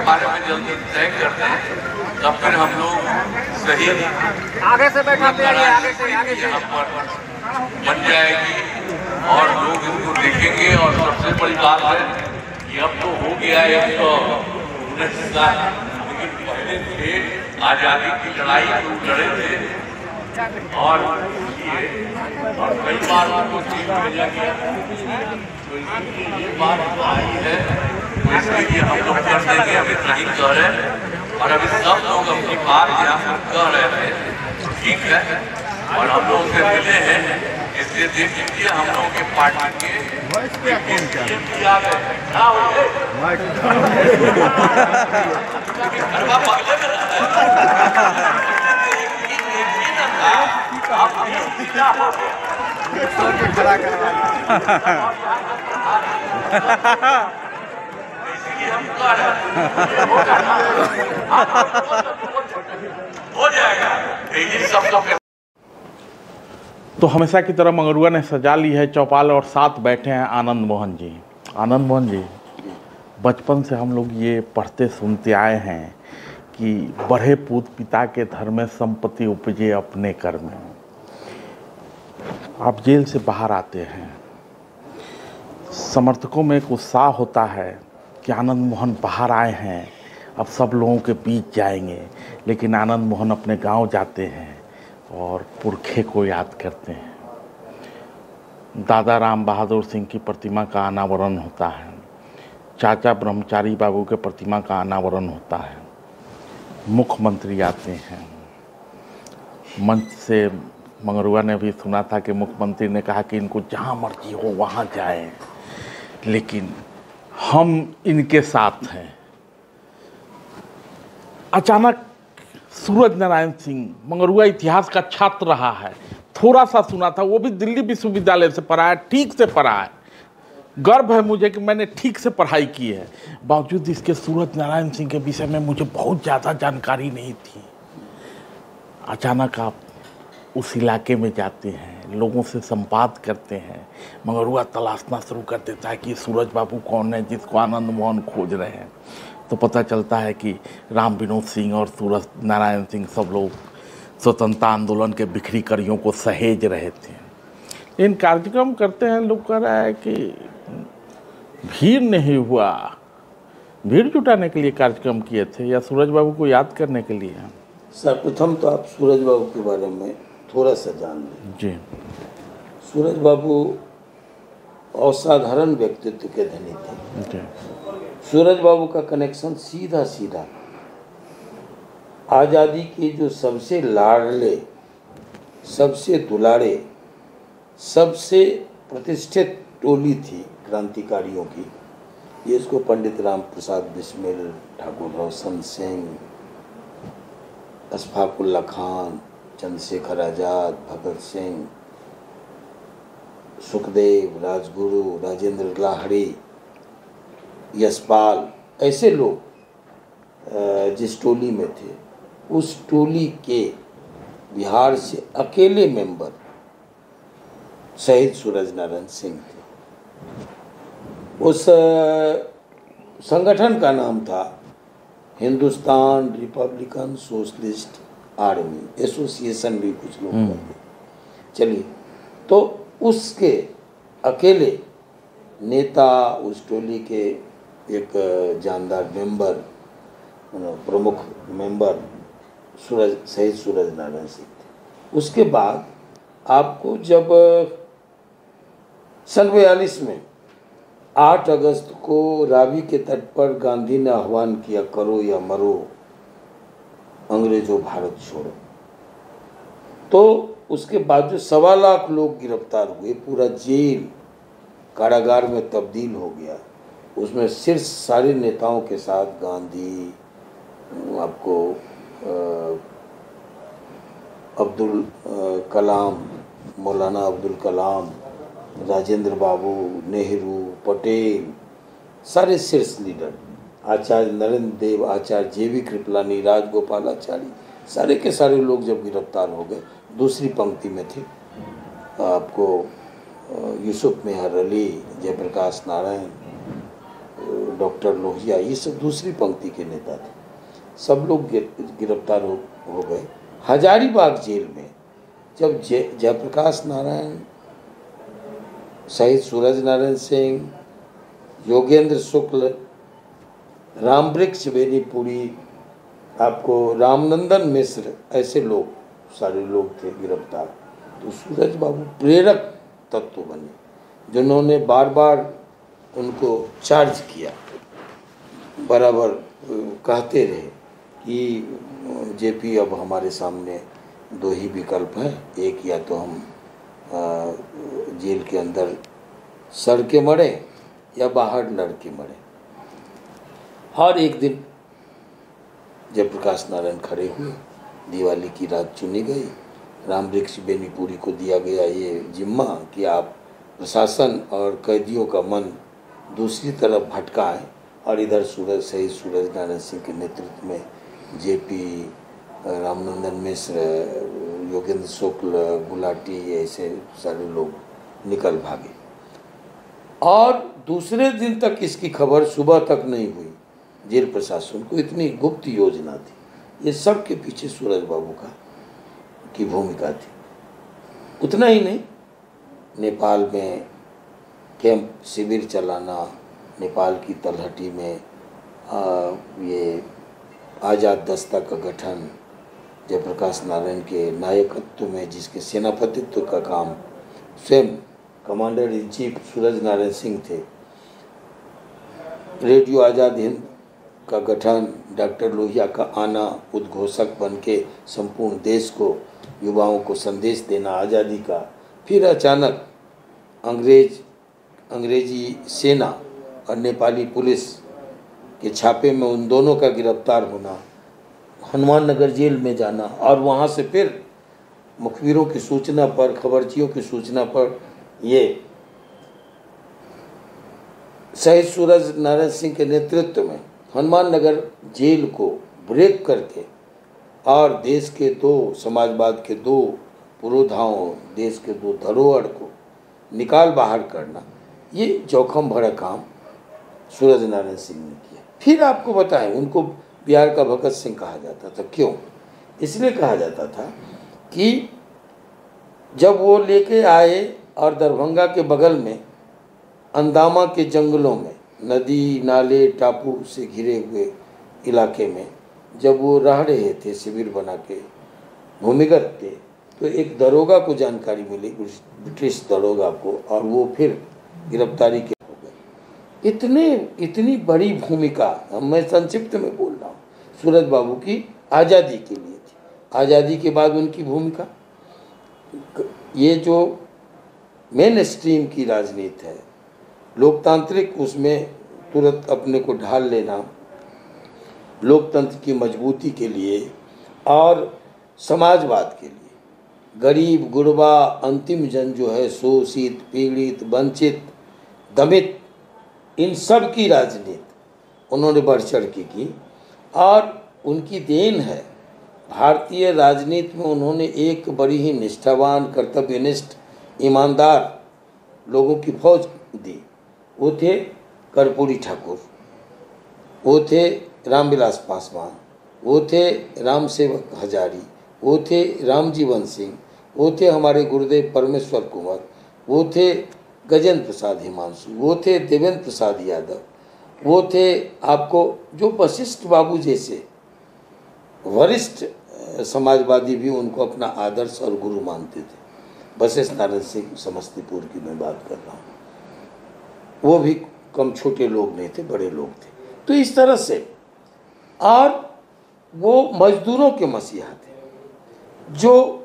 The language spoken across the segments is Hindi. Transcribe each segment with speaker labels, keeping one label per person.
Speaker 1: बारे में जल्दी तय करते हैं, तब फिर हम लोग सही
Speaker 2: आगे से बैठाते हैं, आगे से
Speaker 1: यहाँ पर बन जाएगी और लोग इनको देखेंगे। और सबसे बड़ी बात है कि अब तो हो गया 119 साल, लेकिन पहले थे आजादी की लड़ाई तो लड़े थे और कई बार उनको जेल भेजा गया। तो ये बात आई है, तो इसलिए हम लोग कर देंगे, हम इतना ही कह रहे हैं। और अभी सब लोग अपनी बात यहाँ पर कह रहे थे, ठीक है, और हम लोग से मिले हैं, इसलिए देख लीजिए हम लोगों के पार्टी के आ गए। हो जाएगा
Speaker 3: तो हमेशा की तरह मंगरुआ ने सजा ली है चौपाल और साथ बैठे हैं आनंद मोहन जी। आनंद मोहन जी, बचपन से हम लोग ये पढ़ते सुनते आए हैं कि बढ़े पूत पिता के धर्म में संपत्ति उपजे अपने कर में। आप जेल से बाहर आते हैं, समर्थकों में एक उत्साह होता है कि आनंद मोहन बाहर आए हैं, अब सब लोगों के बीच जाएंगे, लेकिन आनंद मोहन अपने गांव जाते हैं और पुरखे को याद करते हैं। दादा राम बहादुर सिंह की प्रतिमा का अनावरण होता है, चाचा ब्रह्मचारी बाबू के प्रतिमा का अनावरण होता है, मुख्यमंत्री आते हैं। मंच से मंगरुआ ने भी सुना था कि मुख्यमंत्री ने कहा कि इनको जहाँ मर्जी हो वहाँ जाएं, लेकिन हम इनके साथ हैं। अचानक सूरज नारायण सिंह, मंगरुआ इतिहास का छात्र रहा है, थोड़ा सा सुना था, वो भी दिल्ली विश्वविद्यालय से पढ़ा है, ठीक से पढ़ा है, गर्व है मुझे कि मैंने ठीक से पढ़ाई की है। बावजूद इसके सूरज नारायण सिंह के विषय में मुझे बहुत ज़्यादा जानकारी नहीं थी। अचानक आप उस इलाके में जाते हैं, लोगों से संवाद करते हैं, मंगरुआ तलाशना शुरू कर देता है कि सूरज बाबू कौन है जिसको आनंद मोहन खोज रहे हैं। तो पता चलता है कि राम विनोद सिंह और सूरज नारायण सिंह सब लोग स्वतंत्रता आंदोलन के बिखरी कड़ियों को सहेज रहे थे। इन कार्यक्रम करते हैं, लोग कह रहा है कि भीड़ नहीं हुआ, भीड़ जुटाने के लिए कार्यक्रम किए थे या सूरज बाबू को याद करने के लिए?
Speaker 4: सर्वप्रथम तो आप सूरज बाबू के बारे में थोड़ा सा जान लें।
Speaker 3: जी,
Speaker 4: सूरज बाबू असाधारण व्यक्तित्व के धनी थे।
Speaker 3: जी।
Speaker 4: सूरज बाबू का कनेक्शन सीधा सीधा आज़ादी के जो सबसे लाडले, सबसे दुलारे, सबसे प्रतिष्ठित टोली थी क्रांतिकारियों की, ये इसको पंडित राम प्रसाद बिस्मिल, ठाकुर रोशन सिंह, अशफाकुल्ला खान, चंद्रशेखर आज़ाद, भगत सिंह, सुखदेव, राजगुरु, राजेंद्र लाहिड़ी, यशपाल, ऐसे लोग जिस टोली में थे, उस टोली के बिहार से अकेले मेंबर शहीद सूरज नारायण सिंह थे। उस संगठन का नाम था Hindustan Republican socialist army association, भी कुछ लोग कहते। चलिए, तो उसके अकेले नेता, उस टोली के एक जानदार मेंबर, प्रमुख मेंबर शहीद सूरज नारायण सिंह थे। उसके बाद आपको जब सन 42 में 8 अगस्त को रावी के तट पर गांधी ने आह्वान किया, करो या मरो, अंग्रेजों भारत छोड़ो, तो उसके बाद जो 1.25 लाख लोग गिरफ्तार हुए, पूरा जेल कारागार में तब्दील हो गया। उसमें शीर्ष सारे नेताओं के साथ गांधी, आपको अब्दुल कलाम, मौलाना अब्दुल कलाम, राजेंद्र बाबू, नेहरू, पटेल, सारे शीर्ष लीडर, आचार्य नरेंद्र देव, आचार्य जेवी कृपलानी, राजगोपालाचारी, सारे के सारे लोग जब गिरफ्तार हो गए, दूसरी पंक्ति में थे आपको यूसुफ मेहर अली, जयप्रकाश नारायण, डॉक्टर लोहिया, ये सब दूसरी पंक्ति के नेता थे, सब लोग गिरफ्तार हो गए। हजारीबाग जेल में जब जयप्रकाश नारायण, शहीद सूरज नारायण सिंह, योगेंद्र शुक्ल, रामवृक्ष बेनीपुरी, आपको रामनंदन मिश्र, ऐसे लोग सारे लोग थे गिरफ्तार। तो सूरज बाबू प्रेरक तत्व बने, जिन्होंने बार बार उनको चार्ज किया, बराबर कहते रहे कि जेपी अब हमारे सामने दो ही विकल्प हैं, एक या तो हम जेल के अंदर सड़ के मरे या बाहर लड़ के मरे। हर एक दिन जयप्रकाश नारायण खड़े हुए, दिवाली की रात चुनी गई, रामवृक्ष बेनीपुरी को दिया गया ये जिम्मा कि आप प्रशासन और कैदियों का मन दूसरी तरफ भटकाएं, और इधर शहीद सूरज नारायण सिंह के नेतृत्व में जेपी, रामनंदन मिश्र, योगेंद्र शुक्ल, गुलाटी, ऐसे सारे लोग निकल भागे। और दूसरे दिन तक इसकी खबर सुबह तक नहीं हुई। जेल प्रशासन को इतनी गुप्त योजना थी। ये सब के पीछे सूरज बाबू की भूमिका थी। उतना ही नहीं, नेपाल में कैंप शिविर चलाना, नेपाल की तलहटी में ये आज़ाद दस्ता का गठन, जयप्रकाश नारायण के नायकत्व में जिसके सेनापतित्व का काम स्वयं कमांडर इन चीफ सूरज नारायण सिंह थे। रेडियो आज़ाद हिंद का गठन, डॉक्टर लोहिया का आना, उद्घोषक बन के संपूर्ण देश को, युवाओं को संदेश देना आज़ादी का। फिर अचानक अंग्रेजी सेना और नेपाली पुलिस के छापे में उन दोनों का गिरफ्तार होना, हनुमान नगर जेल में जाना, और वहाँ से फिर मुखबिरों की सूचना पर, खबरचियों की सूचना पर ये शहीद सूरज नारायण सिंह के नेतृत्व में हनुमान नगर जेल को ब्रेक करके और देश के दो, समाजवाद के दो पुरोधाओं, देश के दो धरोहर को निकाल बाहर करना, ये जोखिम भरा काम सूरज नारायण सिंह ने किया। फिर आपको बताएं, उनको बिहार का भगत सिंह कहा जाता था। क्यों? इसलिए कहा जाता था कि जब वो लेके आए और दरभंगा के बगल में अंदामा के जंगलों में, नदी नाले टापू से घिरे हुए इलाके में जब वो रह रहे थे, शिविर बना के भूमिगत थे, तो एक दरोगा को जानकारी मिली, ब्रिटिश दरोगा को, और वो फिर गिरफ्तारी के हो गए। इतनी बड़ी भूमिका, मैं संक्षिप्त में बोल रहा हूँ, सूरज बाबू की आज़ादी के लिए थी। आज़ादी के बाद उनकी भूमिका, ये जो मेन स्ट्रीम की राजनीति है, लोकतांत्रिक, उसमें तुरंत अपने को ढाल लेना, लोकतंत्र की मजबूती के लिए और समाजवाद के लिए, गरीब गुरबा अंतिम जन जो है, शोषित, पीड़ित, वंचित, दमित, इन सब की राजनीति उन्होंने बढ़ चढ़ के की। और उनकी देन है, भारतीय राजनीति में उन्होंने एक बड़ी ही निष्ठावान, कर्तव्यनिष्ठ, ईमानदार लोगों की फौज दी। वो थे कर्पूरी ठाकुर, वो थे रामविलास पासवान, वो थे राम सेवक हजारी, वो थे रामजीवन सिंह, वो थे हमारे गुरुदेव परमेश्वर कुंवर, वो थे गजेंद्र प्रसाद हिमांशु, वो थे देवेंद्र प्रसाद यादव, वो थे आपको जो वशिष्ठ बाबू जैसे वरिष्ठ समाजवादी भी उनको अपना आदर्श और गुरु मानते थे। वशिष्ठ नारायण सिंह समस्तीपुर की मैं बात कर रहा हूँ, वो भी कम छोटे लोग नहीं थे, बड़े लोग थे। तो इस तरह से, और वो मजदूरों के मसीहा थे। जो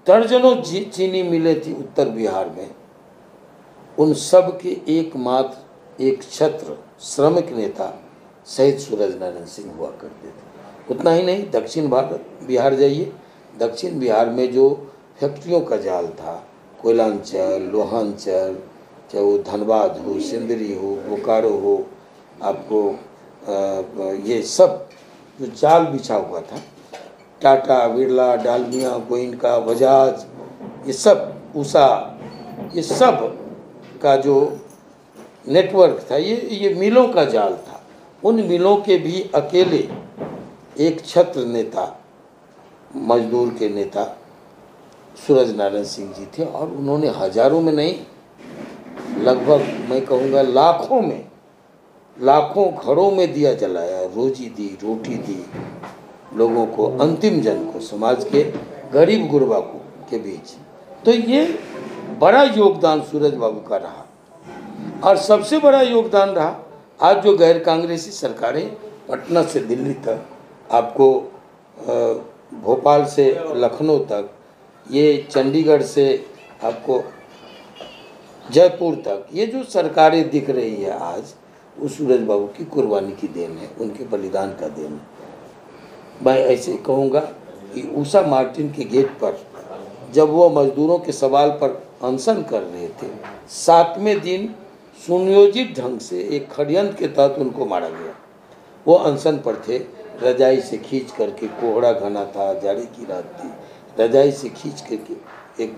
Speaker 4: दर्जनों चीनी मिलें थी उत्तर बिहार में, उन सब के एकमात्र एक छत्र श्रमिक नेता शहीद सूरज नारायण सिंह हुआ करते थे। उतना ही नहीं, दक्षिण बिहार जाइए, दक्षिण बिहार में जो फैक्ट्रियों का जाल था, कोयलांचल, लोहांचल, चाहे वो धनबाद हो, सिंदरी हो, बोकारो हो, आपको ये सब जो जाल बिछा हुआ था, टाटा, बिरला, डालमिया, गोइनका, बजाज, ये सब, उषा, ये सब का जो नेटवर्क था, ये मिलों का जाल था। उन मिलों के भी अकेले एक छत्र नेता, मजदूर के नेता सूरज नारायण सिंह जी थे, और उन्होंने हजारों में नहीं, लगभग मैं कहूँगा लाखों में, लाखों घरों में दिया जलाया, रोजी दी, रोटी दी लोगों को, अंतिम जन को, समाज के गरीब गुरबा को के बीच। तो ये बड़ा योगदान सूरज बाबू का रहा। और सबसे बड़ा योगदान रहा आज जो गैर कांग्रेसी सरकारें पटना से दिल्ली तक, आपको भोपाल से लखनऊ तक, ये चंडीगढ़ से आपको जयपुर तक, ये जो सरकारें दिख रही है आज, वो सूरज बाबू की कुर्बानी की देन है, उनके बलिदान का देन है। मैं ऐसे कहूँगा कि उषा मार्टिन के गेट पर जब वो मजदूरों के सवाल पर अनशन कर रहे थे, 7वें दिन सुनियोजित ढंग से एक षड्यंत्र के तहत उनको मारा गया। वो अनशन पर थे, रजाई से खींच करके, कोहरा घना था, जाड़े की रात थी, रजाई से खींच करके एक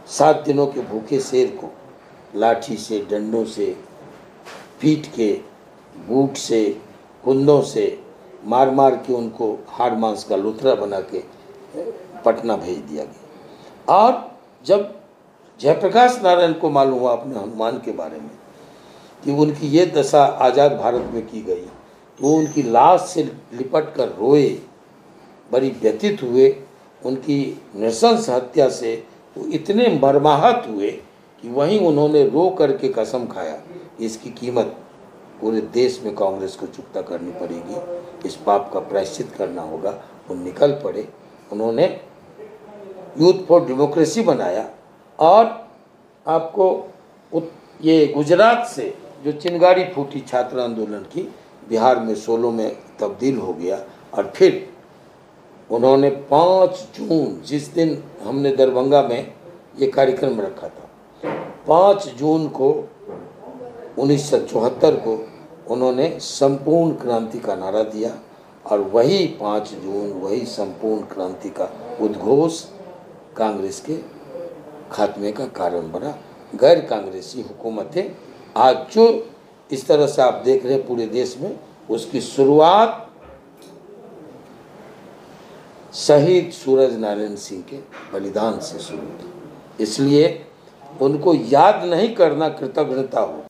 Speaker 4: 7 दिनों के भूखे शेर को लाठी से, डंडों से, पीट के, बूट से, कुंदों से मार मार के उनको हाड़ मांस का लुथरा बना के पटना भेज दिया गया। और जब जयप्रकाश नारायण को मालूम हुआ अपने हनुमान के बारे में कि उनकी ये दशा आज़ाद भारत में की गई, वो उनकी लाश से लिपट कर रोए, बड़ी व्यथित हुए। उनकी नृशंस हत्या से वो इतने मर्माहत हुए कि वहीं उन्होंने रो करके कसम खाया, इसकी कीमत पूरे देश में कांग्रेस को चुकता करनी पड़ेगी, इस पाप का प्रायश्चित करना होगा। वो निकल पड़े, उन्होंने यूथ फॉर डेमोक्रेसी बनाया। और आपको ये गुजरात से जो चिंगारी फूटी छात्र आंदोलन की, बिहार में 16 में तब्दील हो गया। और फिर उन्होंने 5 जून, जिस दिन हमने दरभंगा में ये कार्यक्रम रखा था, 5 जून को 1974 को उन्होंने संपूर्ण क्रांति का नारा दिया। और वही 5 जून, वही संपूर्ण क्रांति का उद्घोष कांग्रेस के खात्मे का कारण बना। गैर कांग्रेसी हुकूमतें आज जो इस तरह से आप देख रहे हैं पूरे देश में, उसकी शुरुआत शहीद सूरज नारायण सिंह के बलिदान से शुरू हुई। इसलिए उनको याद नहीं करना कृतज्ञता हो,